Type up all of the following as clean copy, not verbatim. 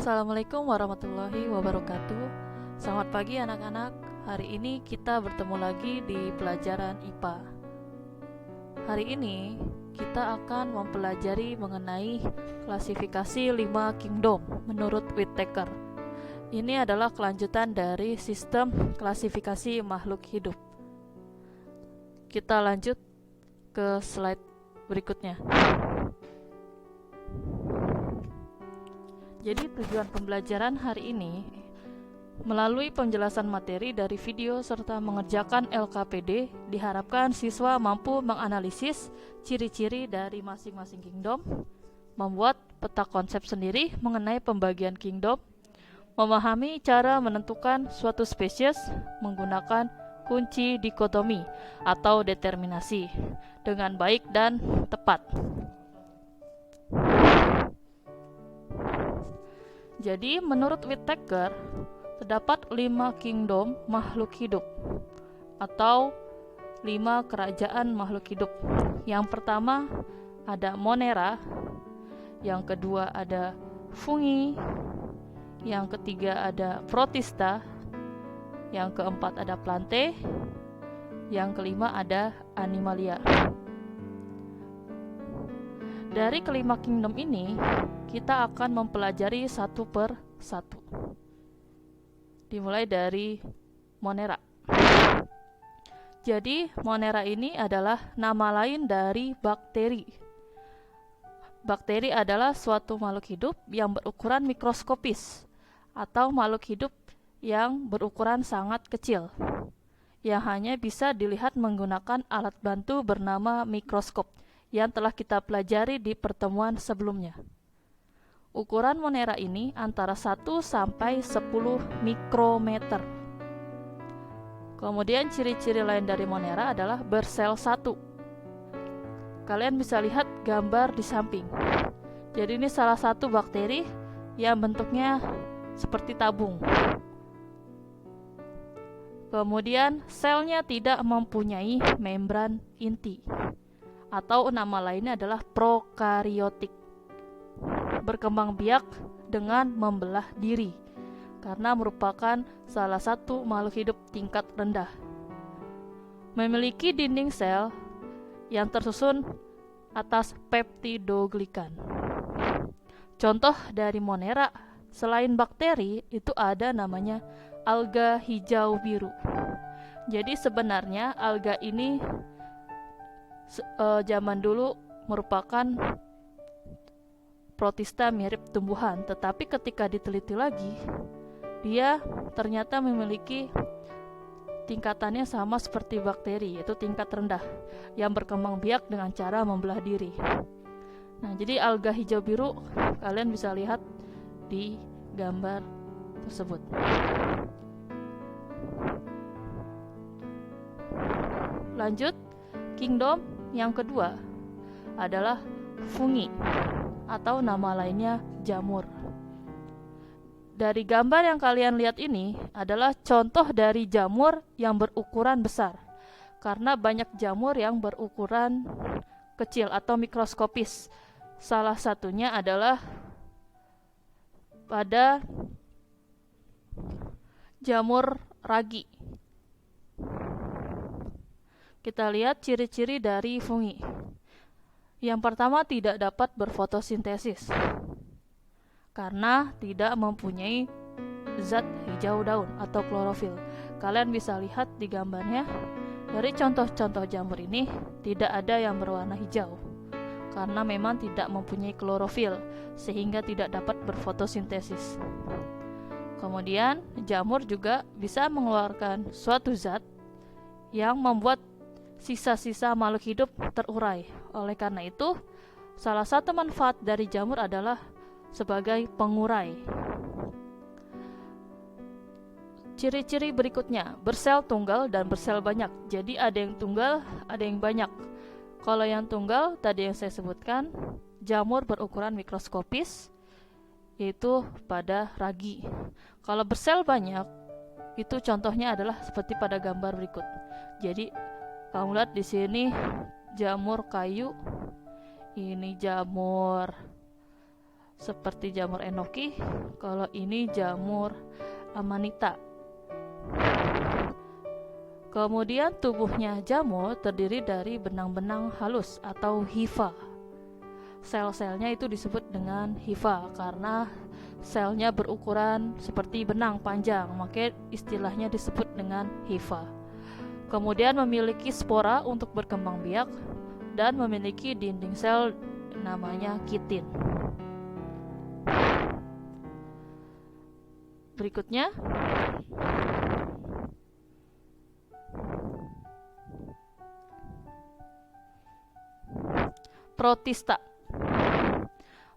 Assalamualaikum warahmatullahi wabarakatuh. Selamat pagi anak-anak. Hari ini kita bertemu lagi di pelajaran IPA. Hari ini kita akan mempelajari mengenai klasifikasi 5 kingdom menurut Whittaker. Ini adalah kelanjutan dari sistem klasifikasi makhluk hidup. Kita lanjut ke slide berikutnya. Jadi tujuan pembelajaran hari ini melalui penjelasan materi dari video serta mengerjakan LKPD, diharapkan siswa mampu menganalisis ciri-ciri dari masing-masing kingdom, membuat peta konsep sendiri mengenai pembagian kingdom, memahami cara menentukan suatu spesies menggunakan kunci dikotomi atau determinasi dengan baik dan tepat. Jadi menurut Whittaker terdapat 5 kingdom makhluk hidup atau 5 kerajaan makhluk hidup. Yang pertama ada Monera, yang kedua ada Fungi, yang ketiga ada Protista, yang keempat ada Plante, yang kelima ada Animalia. Dari kelima kingdom ini, kita akan mempelajari satu per satu. Dimulai dari Monera. Jadi, Monera ini adalah nama lain dari bakteri. Bakteri adalah suatu makhluk hidup yang berukuran mikroskopis atau makhluk hidup yang berukuran sangat kecil, yang hanya bisa dilihat menggunakan alat bantu bernama mikroskop yang telah kita pelajari di pertemuan sebelumnya. Ukuran Monera ini antara 1 sampai 10 mikrometer. Kemudian ciri-ciri lain dari Monera adalah bersel satu. Kalian bisa lihat gambar di samping. Jadi ini salah satu bakteri yang bentuknya seperti tabung. Kemudian selnya tidak mempunyai membran inti, atau nama lainnya adalah prokariotik. Berkembang biak dengan membelah diri karena merupakan salah satu makhluk hidup tingkat rendah. Memiliki dinding sel yang tersusun atas peptidoglikan. Contoh dari Monera selain bakteri itu ada namanya alga hijau biru. Jadi sebenarnya alga ini zaman dulu merupakan protista mirip tumbuhan, tetapi ketika diteliti lagi, dia ternyata memiliki tingkatannya sama seperti bakteri, yaitu tingkat rendah yang berkembang biak dengan cara membelah diri. Nah, jadi alga hijau biru kalian bisa lihat di gambar tersebut. Lanjut, kingdom yang kedua adalah fungi atau nama lainnya jamur. Dari gambar yang kalian lihat ini adalah contoh dari jamur yang berukuran besar. Karena banyak jamur yang berukuran kecil atau mikroskopis. Salah satunya adalah pada jamur ragi. Kita lihat ciri-ciri dari fungi. Yang pertama, tidak dapat berfotosintesis karena tidak mempunyai zat hijau daun atau klorofil. Kalian bisa lihat di gambarnya, dari contoh-contoh jamur ini tidak ada yang berwarna hijau karena memang tidak mempunyai klorofil sehingga tidak dapat berfotosintesis. Kemudian jamur juga bisa mengeluarkan suatu zat yang membuat sisa-sisa makhluk hidup terurai. Oleh karena itu, salah satu manfaat dari jamur adalah sebagai pengurai. Ciri-ciri berikutnya, bersel tunggal dan bersel banyak. Jadi ada yang tunggal, ada yang banyak. Kalau yang tunggal, tadi yang saya sebutkan, jamur berukuran mikroskopis, yaitu pada ragi. Kalau bersel banyak, itu contohnya adalah seperti pada gambar berikut. Jadi kamu lihat di sini jamur kayu, ini jamur seperti jamur enoki. Kalau ini jamur amanita. Kemudian tubuhnya jamur terdiri dari benang-benang halus atau hifa. Sel-selnya itu disebut dengan hifa karena selnya berukuran seperti benang panjang, maka istilahnya disebut dengan hifa. Kemudian memiliki spora untuk berkembang biak dan memiliki dinding sel namanya kitin. Berikutnya, protista.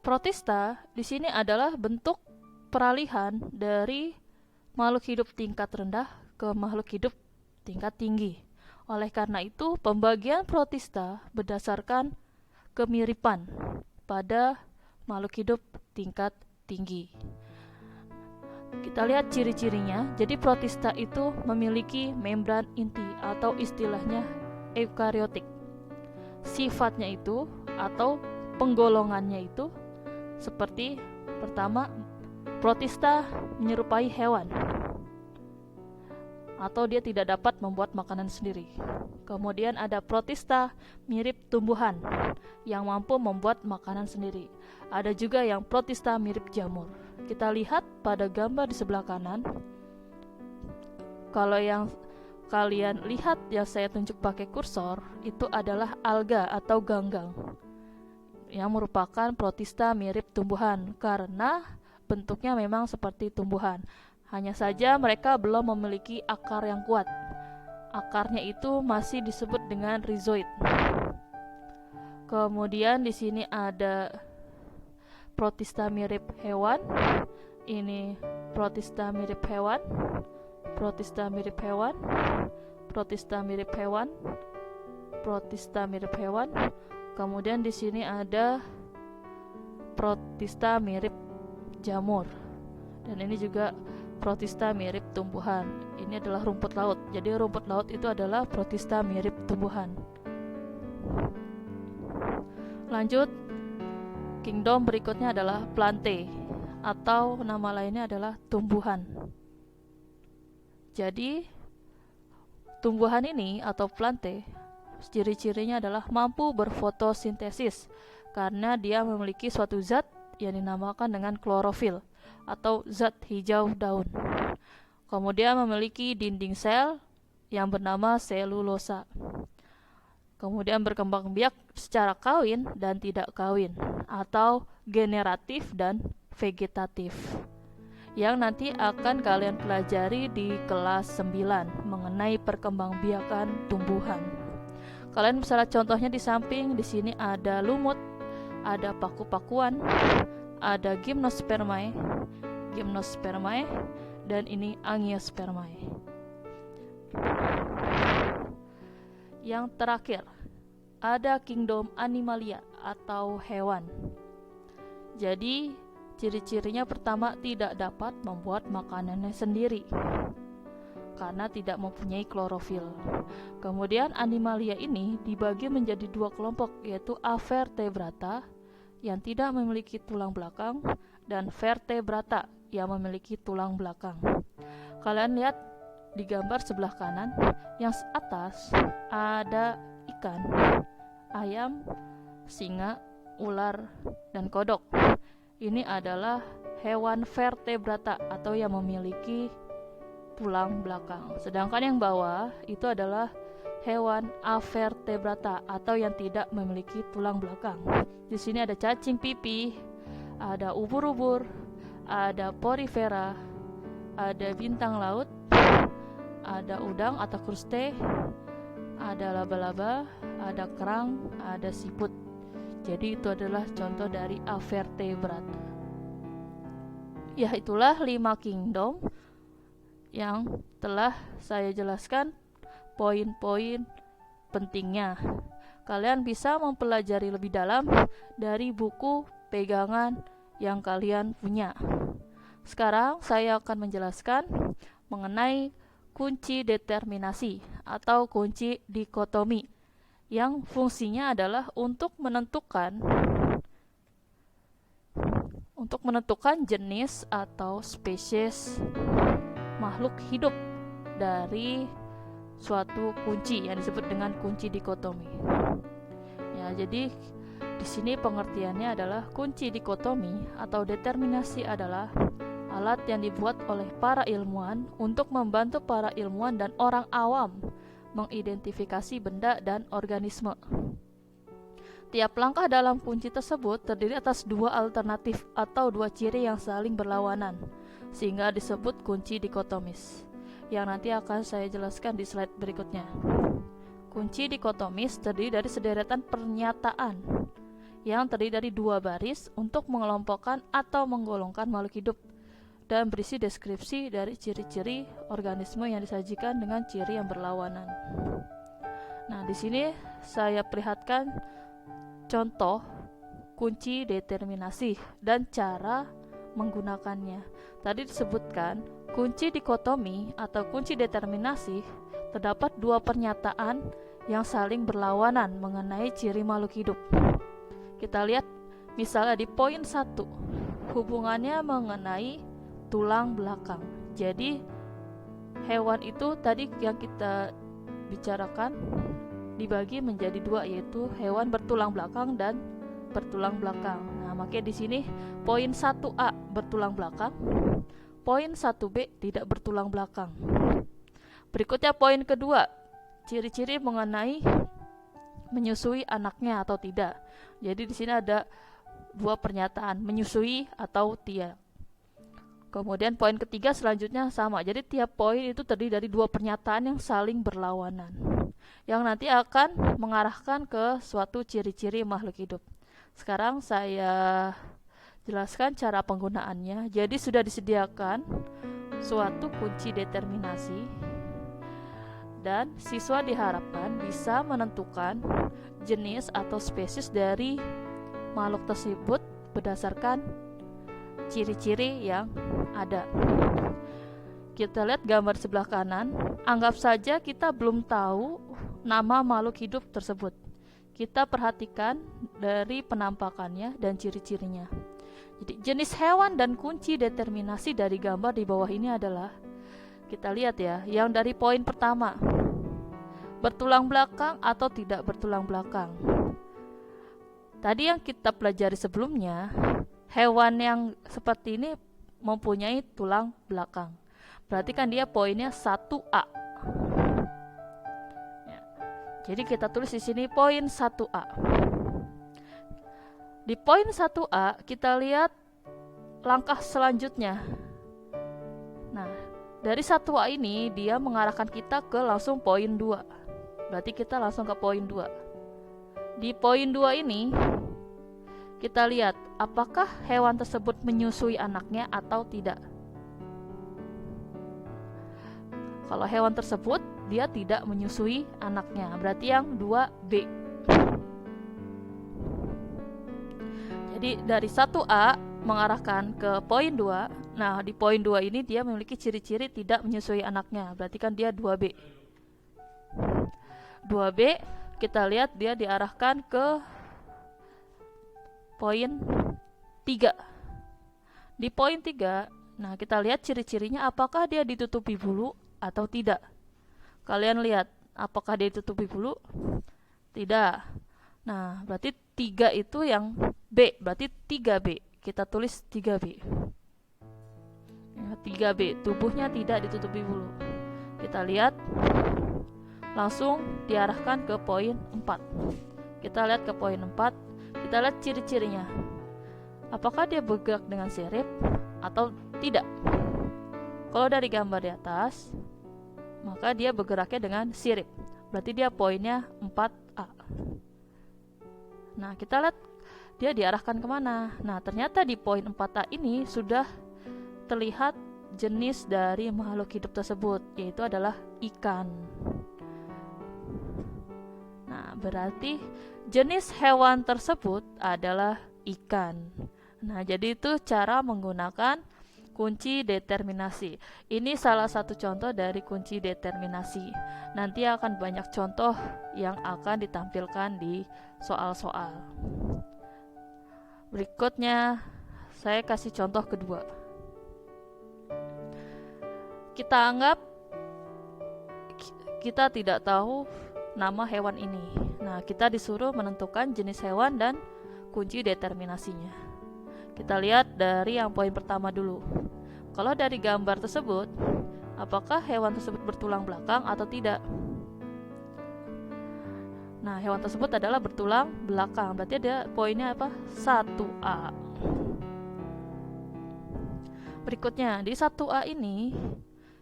Protista di sini adalah bentuk peralihan dari makhluk hidup tingkat rendah ke makhluk hidup tingkat tinggi. Oleh karena itu, pembagian protista berdasarkan kemiripan pada makhluk hidup tingkat tinggi. Kita lihat ciri-cirinya. Jadi protista itu memiliki membran inti atau istilahnya eukariotik. Sifatnya itu atau penggolongannya itu seperti pertama, protista menyerupai hewan atau dia tidak dapat membuat makanan sendiri. Kemudian ada protista mirip tumbuhan yang mampu membuat makanan sendiri. Ada juga yang protista mirip jamur. Kita lihat pada gambar di sebelah kanan. Kalau yang kalian lihat yang saya tunjuk pakai kursor, itu adalah alga atau ganggang yang merupakan protista mirip tumbuhan karena bentuknya memang seperti tumbuhan. Hanya saja mereka belum memiliki akar yang kuat. Akarnya itu masih disebut dengan rhizoid. Kemudian di sini ada protista mirip hewan. Ini protista mirip hewan. Protista mirip hewan. Protista mirip hewan. Protista mirip hewan. Kemudian di sini ada protista mirip jamur. Dan ini juga protista mirip tumbuhan. Ini adalah rumput laut. Jadi rumput laut itu adalah protista mirip tumbuhan. Lanjut, kingdom berikutnya adalah plantae atau nama lainnya adalah tumbuhan. Jadi tumbuhan ini atau plantae ciri-cirinya adalah mampu berfotosintesis karena dia memiliki suatu zat yang dinamakan dengan klorofil atau zat hijau daun. Kemudian memiliki dinding sel yang bernama selulosa. Kemudian berkembang biak secara kawin dan tidak kawin atau generatif dan vegetatif, yang nanti akan kalian pelajari di kelas 9 mengenai perkembangbiakan tumbuhan. Kalian bisa lihat contohnya di samping. Di sini ada lumut, ada paku-pakuan, ada gymnospermae, dan ini angiospermae. Yang terakhir, ada kingdom animalia atau hewan. Jadi, ciri-cirinya pertama tidak dapat membuat makanannya sendiri karena tidak mempunyai klorofil. Kemudian animalia ini dibagi menjadi dua kelompok, yaitu avertebrata yang tidak memiliki tulang belakang dan vertebrata yang memiliki tulang belakang. Kalian lihat di gambar sebelah kanan, yang atas ada ikan, ayam, singa, ular, dan kodok. Ini adalah hewan vertebrata atau yang memiliki tulang belakang. Sedangkan yang bawah itu adalah hewan avertebrata atau yang tidak memiliki tulang belakang. Di sini ada cacing pipih, ada ubur-ubur, ada porifera, ada bintang laut, ada udang atau kruste, ada laba-laba, ada kerang, ada siput. Jadi itu adalah contoh dari avertebrata. Ya, itulah 5 kingdom yang telah saya jelaskan poin-poin pentingnya. Kalian bisa mempelajari lebih dalam dari buku pegangan yang kalian punya. Sekarang saya akan menjelaskan mengenai kunci determinasi atau kunci dikotomi yang fungsinya adalah untuk untuk menentukan jenis atau spesies makhluk hidup dari suatu kunci yang disebut dengan kunci dikotomi. Ya, jadi di sini pengertiannya adalah kunci dikotomi atau determinasi adalah alat yang dibuat oleh para ilmuwan untuk membantu para ilmuwan dan orang awam mengidentifikasi benda dan organisme. Tiap langkah dalam kunci tersebut terdiri atas dua alternatif atau dua ciri yang saling berlawanan, sehingga disebut kunci dikotomis, yang nanti akan saya jelaskan di slide berikutnya. Kunci dikotomis terdiri dari sederetan pernyataan yang terdiri dari dua baris untuk mengelompokkan atau menggolongkan makhluk hidup dan berisi deskripsi dari ciri-ciri organisme yang disajikan dengan ciri yang berlawanan. Nah, di sini saya perlihatkan contoh kunci determinasi dan cara menggunakannya. Tadi disebutkan kunci dikotomi atau kunci determinasi terdapat dua pernyataan yang saling berlawanan mengenai ciri makhluk hidup. Kita lihat misalnya di poin 1, hubungannya mengenai tulang belakang. Jadi hewan itu tadi yang kita bicarakan dibagi menjadi dua, yaitu hewan bertulang belakang dan bertulang belakang. Nah, makanya di sini poin 1A bertulang belakang, poin 1B tidak bertulang belakang. Berikutnya poin kedua, ciri-ciri mengenai menyusui anaknya atau tidak. Jadi di sini ada dua pernyataan, menyusui atau tidak. Kemudian poin ketiga selanjutnya sama. Jadi tiap poin itu terdiri dari dua pernyataan yang saling berlawanan, yang nanti akan mengarahkan ke suatu ciri-ciri makhluk hidup. Sekarang saya jelaskan cara penggunaannya. Jadi sudah disediakan suatu kunci determinasi dan siswa diharapkan bisa menentukan jenis atau spesies dari makhluk tersebut berdasarkan ciri-ciri yang ada. Kita lihat gambar sebelah kanan. Anggap saja kita belum tahu nama makhluk hidup tersebut. Kita perhatikan dari penampakannya dan ciri-cirinya. Jadi jenis hewan dan kunci determinasi dari gambar di bawah ini adalah, kita lihat ya, yang dari poin pertama, bertulang belakang atau tidak bertulang belakang. Tadi yang kita pelajari sebelumnya, hewan yang seperti ini mempunyai tulang belakang. Berarti kan dia poinnya 1A. Ya. Jadi kita tulis di sini poin 1A. Di poin 1A kita lihat langkah selanjutnya. Nah, dari 1A ini dia mengarahkan kita ke langsung poin 2. Berarti kita langsung ke poin 2. Di poin 2 ini kita lihat apakah hewan tersebut menyusui anaknya atau tidak. Kalau hewan tersebut dia tidak menyusui anaknya, berarti yang 2B. Jadi dari 1A mengarahkan ke poin 2. Nah, di poin 2 ini dia memiliki ciri-ciri tidak menyusui anaknya, berarti kan dia 2B. 2B kita lihat dia diarahkan ke poin 3. Di poin 3, nah kita lihat ciri-cirinya apakah dia ditutupi bulu atau tidak. Kalian lihat apakah dia ditutupi bulu? Tidak. Nah, berarti 3 itu yang B, berarti 3B. Kita tulis 3B. Ya, 3B, tubuhnya tidak ditutupi bulu. Kita lihat langsung diarahkan ke poin 4. Kita lihat ke poin 4. Kita lihat ciri-cirinya. Apakah dia bergerak dengan sirip atau tidak? Kalau dari gambar di atas, maka dia bergeraknya dengan sirip. Berarti dia poinnya 4A. Nah, kita lihat dia diarahkan kemana. Nah, ternyata di poin 4A ini sudah terlihat jenis dari makhluk hidup tersebut, yaitu adalah ikan. Nah, berarti jenis hewan tersebut adalah ikan. Nah, jadi itu cara menggunakan kunci determinasi. Ini salah satu contoh dari kunci determinasi. Nanti akan banyak contoh yang akan ditampilkan di soal-soal. Berikutnya Saya kasih contoh kedua. Kita anggap kita tidak tahu nama hewan ini. Nah, kita disuruh menentukan jenis hewan dan kunci determinasinya. Kita lihat dari yang poin pertama dulu. Kalau dari gambar tersebut, apakah hewan tersebut bertulang belakang atau tidak? Nah, hewan tersebut adalah bertulang belakang. Berarti ada poinnya apa? 1A. Berikutnya, di 1A ini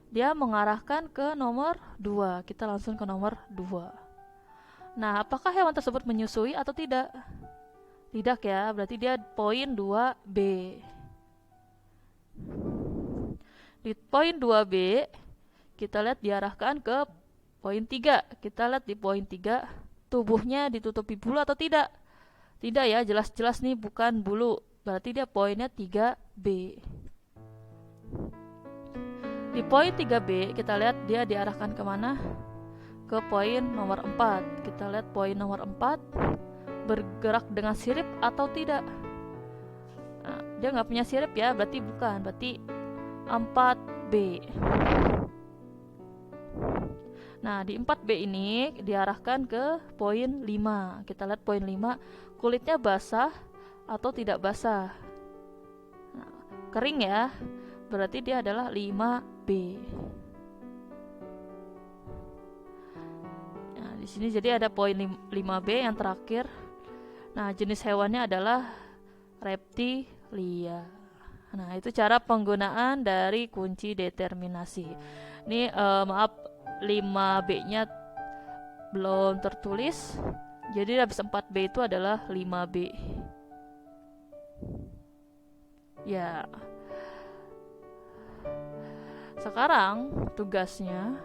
dia mengarahkan ke nomor 2. Kita langsung ke nomor 2. Nah, apakah hewan tersebut menyusui atau tidak? Tidak ya, berarti dia poin 2B. Di poin 2B, kita lihat diarahkan ke poin 3. Kita lihat di poin 3, tubuhnya ditutupi bulu atau tidak? Tidak ya, jelas-jelas nih bukan bulu. Berarti dia poinnya 3B. Di poin 3B, kita lihat dia diarahkan kemana? Ke poin nomor 4. Kita lihat poin nomor 4, bergerak dengan sirip atau tidak? Nah, dia nggak punya sirip ya, berarti bukan. Berarti 4B. Nah, di 4B ini diarahkan ke poin 5. Kita lihat poin 5, kulitnya basah atau tidak basah? Nah, kering ya, berarti dia adalah 5B. Nah, di sini jadi ada poin 5B yang terakhir. Nah, jenis hewannya adalah reptilia. Nah, itu cara penggunaan dari kunci determinasi. Ini maaf, 5B-nya belum tertulis. Jadi habis 4B itu adalah 5B. Ya. Sekarang tugasnya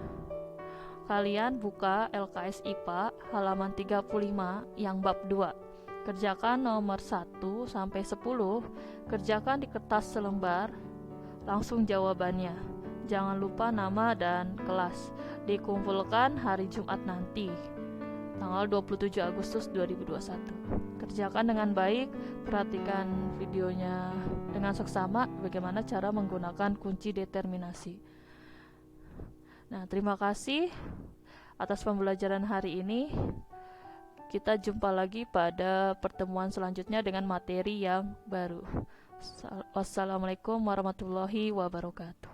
kalian buka LKS IPA halaman 35 yang bab 2. Kerjakan nomor 1 sampai 10, kerjakan di kertas selembar, langsung jawabannya. Jangan lupa nama dan kelas. Dikumpulkan hari Jumat nanti, tanggal 27 Agustus 2021. Kerjakan dengan baik, perhatikan videonya dengan seksama bagaimana cara menggunakan kunci determinasi. Nah, terima kasih atas pembelajaran hari ini. Kita jumpa lagi pada pertemuan selanjutnya dengan materi yang baru. Wassalamualaikum warahmatullahi wabarakatuh.